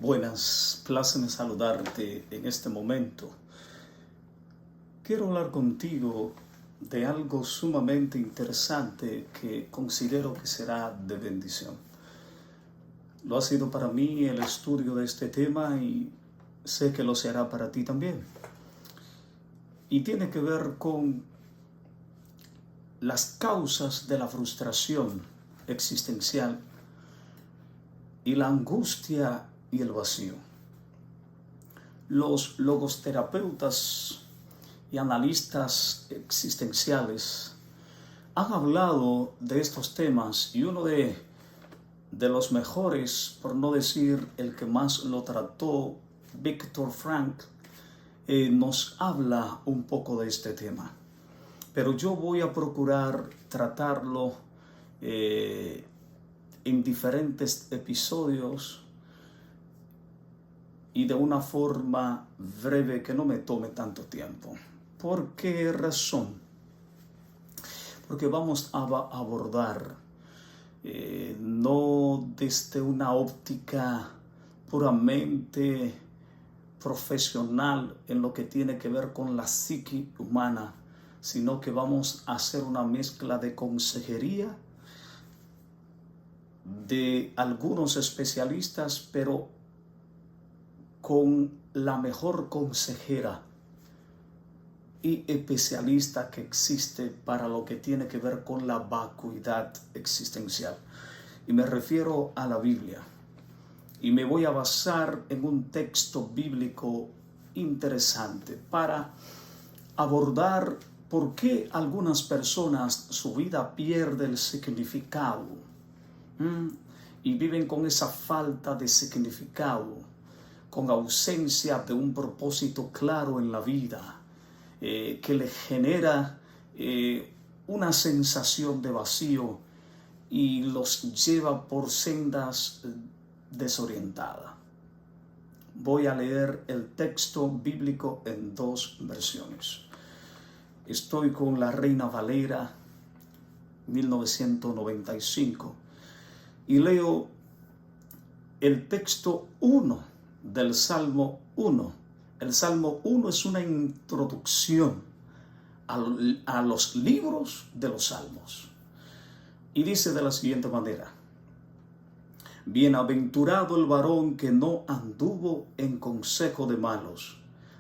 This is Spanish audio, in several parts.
Buenas, pláceme saludarte en este momento. Quiero hablar contigo de algo sumamente interesante que considero que será de bendición. Lo ha sido para mí el estudio de este tema y sé que lo será para ti también. Y tiene que ver con las causas de la frustración existencial y la angustia y el vacío. Los logoterapeutas y analistas existenciales han hablado de estos temas y uno de los mejores, por no decir el que más lo trató, Viktor Frankl, nos habla un poco de este tema. Pero yo voy a procurar tratarlo en diferentes episodios y de una forma breve que no me tome tanto tiempo. ¿Por qué razón? Porque vamos a abordar no desde una óptica puramente profesional en lo que tiene que ver con la psique humana, sino que vamos a hacer una mezcla de consejería de algunos especialistas, pero con la mejor consejera y especialista que existe para lo que tiene que ver con la vacuidad existencial. Y me refiero a la Biblia. Y me voy a basar en un texto bíblico interesante para abordar por qué algunas personas su vida pierde el significado y viven con esa falta de significado, con ausencia de un propósito claro en la vida, que le genera una sensación de vacío y los lleva por sendas desorientadas. Voy a leer el texto bíblico en dos versiones. Estoy con la Reina Valera 1995 y leo el texto 1 del Salmo 1. El Salmo 1 es una introducción a los libros de los Salmos. Y dice de la siguiente manera: Bienaventurado el varón que no anduvo en consejo de malos,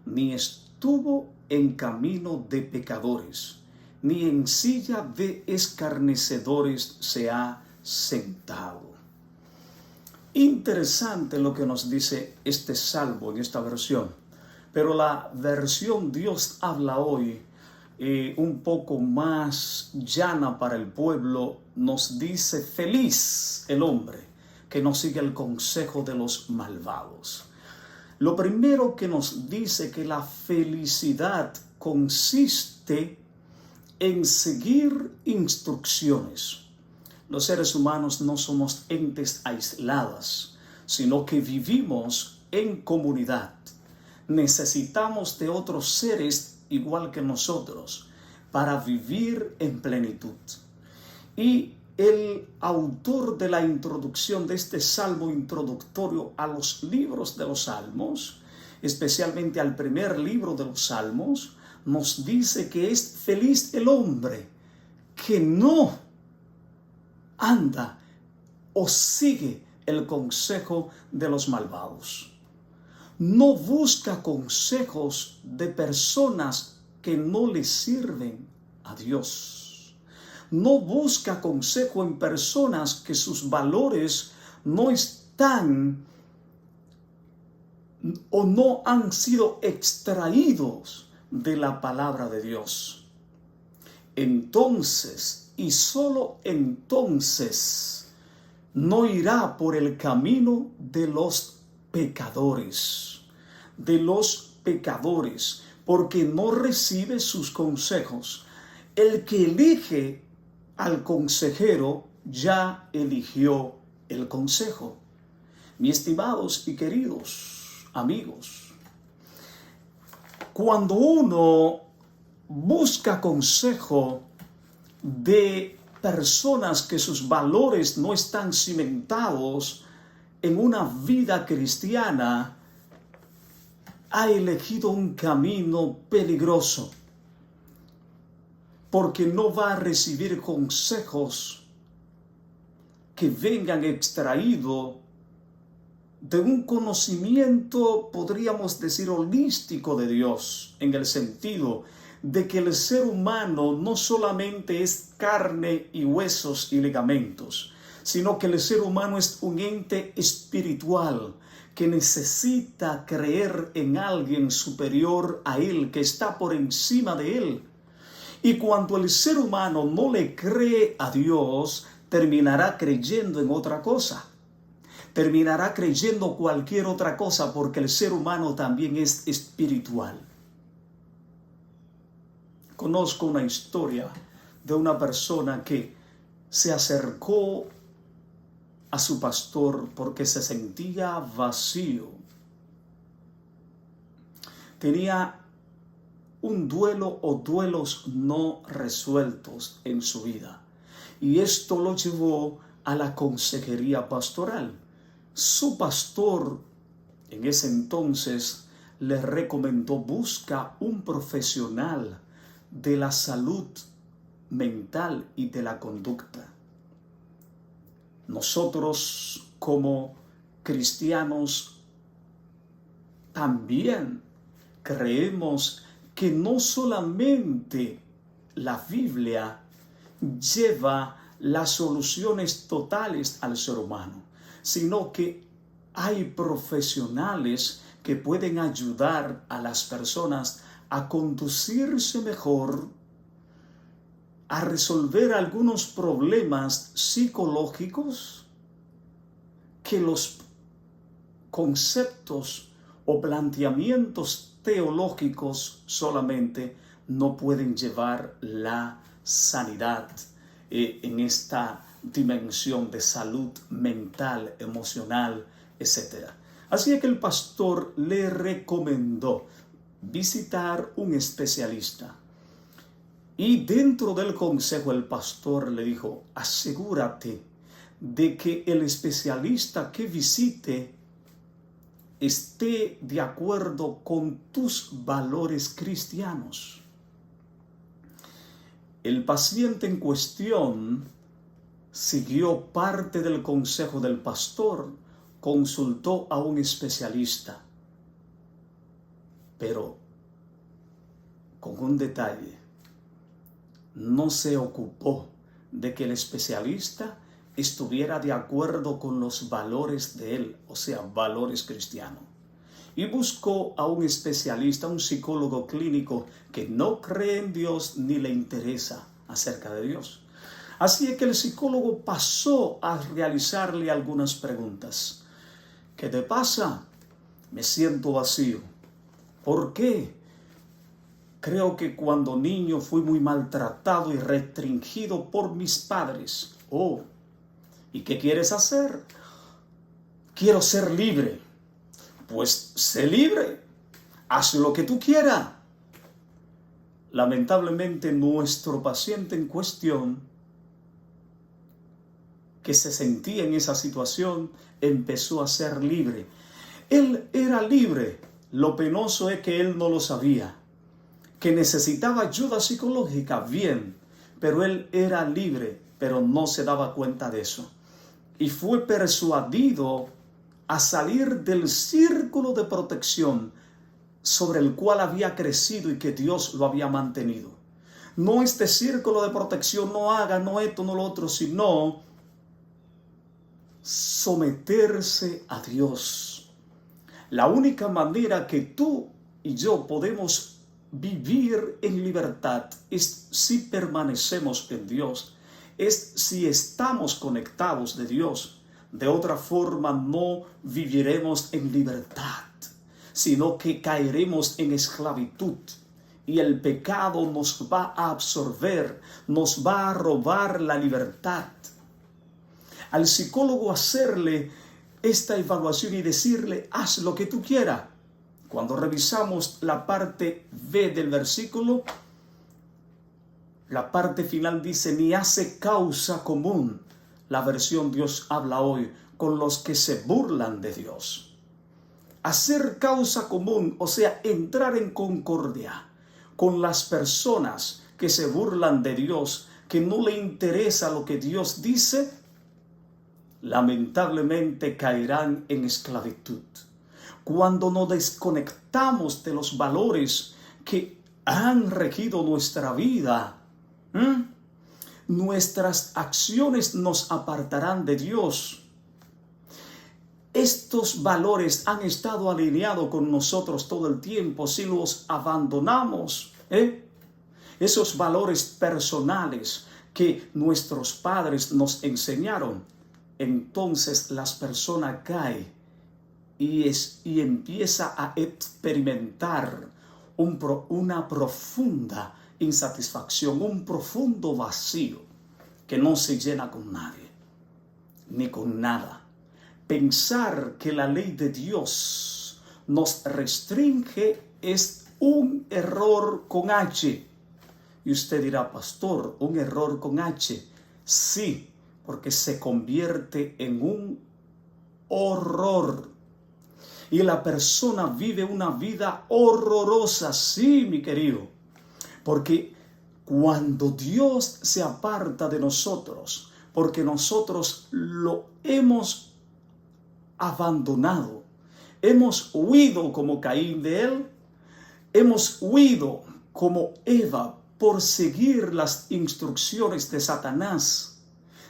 ni estuvo en camino de pecadores, ni en silla de escarnecedores se ha sentado. Interesante lo que nos dice este salmo en esta versión, pero la versión Dios habla hoy, un poco más llana para el pueblo, nos dice: feliz el hombre que no sigue el consejo de los malvados. Lo primero que nos dice que la felicidad consiste en seguir instrucciones. Los seres humanos no somos entes aisladas, sino que vivimos en comunidad. Necesitamos de otros seres igual que nosotros para vivir en plenitud. Y el autor de la introducción de este salmo introductorio a los libros de los salmos, especialmente al primer libro de los salmos, nos dice que es feliz el hombre que no anda o sigue el consejo de los malvados. No busca consejos de personas que no le sirven a Dios. No busca consejo en personas que sus valores no están o no han sido extraídos de la palabra de Dios. Entonces, y solo entonces, no irá por el camino de los pecadores, porque no recibe sus consejos. El que elige al consejero ya eligió el consejo. Mis estimados y queridos amigos, cuando uno busca consejo de personas que sus valores no están cimentados en una vida cristiana ha elegido un camino peligroso, porque no va a recibir consejos que vengan extraídos de un conocimiento, podríamos decir, holístico de Dios, en el sentido de que el ser humano no solamente es carne y huesos y ligamentos, sino que el ser humano es un ente espiritual que necesita creer en alguien superior a él, que está por encima de él. Y cuando el ser humano no le cree a Dios, terminará creyendo en otra cosa. Terminará creyendo cualquier otra cosa, porque el ser humano también es espiritual. Conozco una historia de una persona que se acercó a su pastor porque se sentía vacío. Tenía un duelo o duelos no resueltos en su vida. Y esto lo llevó a la consejería pastoral. Su pastor en ese entonces le recomendó: busca un profesional de la salud mental y de la conducta. Nosotros como cristianos también creemos que no solamente la Biblia lleva las soluciones totales al ser humano, sino que hay profesionales que pueden ayudar a las personas a conducirse mejor, a resolver algunos problemas psicológicos que los conceptos o planteamientos teológicos solamente no pueden llevar la sanidad en esta dimensión de salud mental, emocional, etc. Así que el pastor le recomendó visitar un especialista. Y dentro del consejo el pastor le dijo: asegúrate de que el especialista que visite esté de acuerdo con tus valores cristianos. El paciente en cuestión siguió parte del consejo del pastor, consultó a un especialista, pero con un detalle: no se ocupó de que el especialista estuviera de acuerdo con los valores de él, o sea, valores cristianos. Y buscó a un especialista, un psicólogo clínico que no cree en Dios ni le interesa acerca de Dios. Así es que el psicólogo pasó a realizarle algunas preguntas. ¿Qué te pasa? Me siento vacío. ¿Por qué? Creo que cuando niño fui muy maltratado y restringido por mis padres. Oh, ¿y qué quieres hacer? Quiero ser libre. Pues sé libre. Haz lo que tú quieras. Lamentablemente, nuestro paciente en cuestión, que se sentía en esa situación, empezó a ser libre. Él era libre. Lo penoso es que él no lo sabía. Que necesitaba ayuda psicológica, bien, pero él era libre, pero no se daba cuenta de eso. Y fue persuadido a salir del círculo de protección sobre el cual había crecido y que Dios lo había mantenido. No este círculo de protección, no haga, no esto, no lo otro, sino someterse a Dios. La única manera que tú y yo podemos vivir en libertad es si permanecemos en Dios, es si estamos conectados de Dios. De otra forma no viviremos en libertad, sino que caeremos en esclavitud y el pecado nos va a absorber, nos va a robar la libertad. Al psicólogo hacerle esta evaluación y decirle: haz lo que tú quieras. Cuando revisamos la parte B del versículo, la parte final dice: ni hace causa común La versión Dios habla hoy, con los que se burlan de Dios. Hacer causa común, o sea, entrar en concordia con las personas que se burlan de Dios, que no le interesa lo que Dios dice, lamentablemente caerán en esclavitud. Cuando nos desconectamos de los valores que han regido nuestra vida, nuestras acciones nos apartarán de Dios. Estos valores han estado alineados con nosotros todo el tiempo. Si los abandonamos, esos valores personales que nuestros padres nos enseñaron, entonces las personas caen y empieza a experimentar una profunda insatisfacción, un profundo vacío que no se llena con nadie, ni con nada. Pensar que la ley de Dios nos restringe es un error con H. Y usted dirá, pastor, ¿un error con H? Sí, porque se convierte en un horror. Y la persona vive una vida horrorosa, sí, mi querido. Porque cuando Dios se aparta de nosotros, porque nosotros lo hemos abandonado, hemos huido como Caín de él, hemos huido como Eva por seguir las instrucciones de Satanás,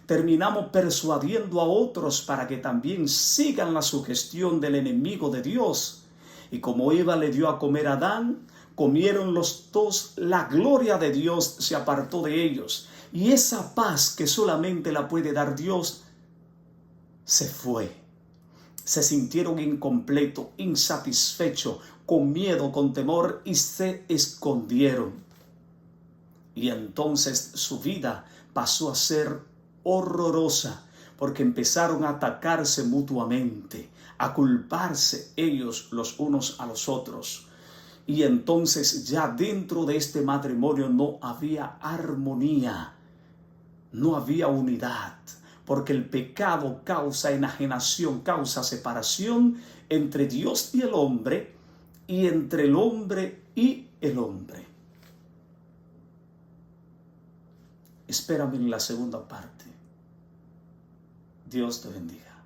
terminamos persuadiendo a otros para que también sigan la sugestión del enemigo de Dios. Y como Eva le dio a comer a Adán, comieron los dos, la gloria de Dios se apartó de ellos. Y esa paz que solamente la puede dar Dios, se fue. Se sintieron incompletos, insatisfechos, con miedo, con temor y se escondieron. Y entonces su vida pasó a ser horrorosa porque empezaron a atacarse mutuamente, a culparse ellos los unos a los otros. Y entonces ya dentro de este matrimonio no había armonía, no había unidad, porque el pecado causa enajenación, causa separación entre Dios y el hombre, y entre el hombre y el hombre. Espérame en la segunda parte. Dios te bendiga.